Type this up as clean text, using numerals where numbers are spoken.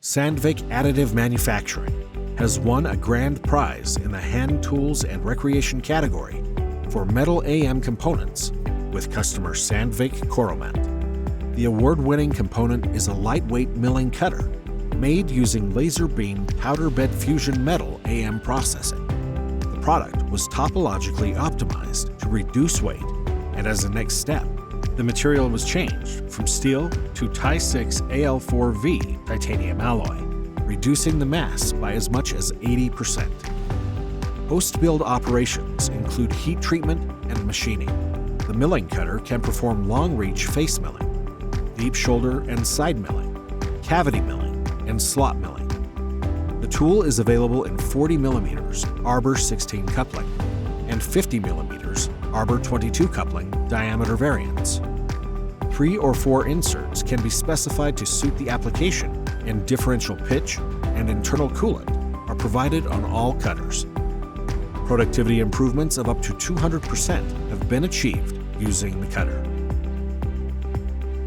Sandvik Additive Manufacturing has won a grand prize in the hand tools and recreation category for metal AM components with customer Sandvik Coromet. The award-winning component is a lightweight milling cutter made using laser beam powder bed fusion metal AM processing. The product was topologically optimized to reduce weight, and as a next step, the material was changed from steel to Ti-6 Al4V titanium alloy, reducing the mass by as much as 80%. Post-build operations include heat treatment and machining. The milling cutter can perform long-reach face milling, deep shoulder and side milling, cavity milling, and slot milling. The tool is available in 40mm Arbor 16 coupling and 50mm Arbor 22 coupling diameter variants. 3 or 4 inserts can be specified to suit the application, and differential pitch and internal coolant are provided on all cutters. Productivity improvements of up to 200% have been achieved using the cutter.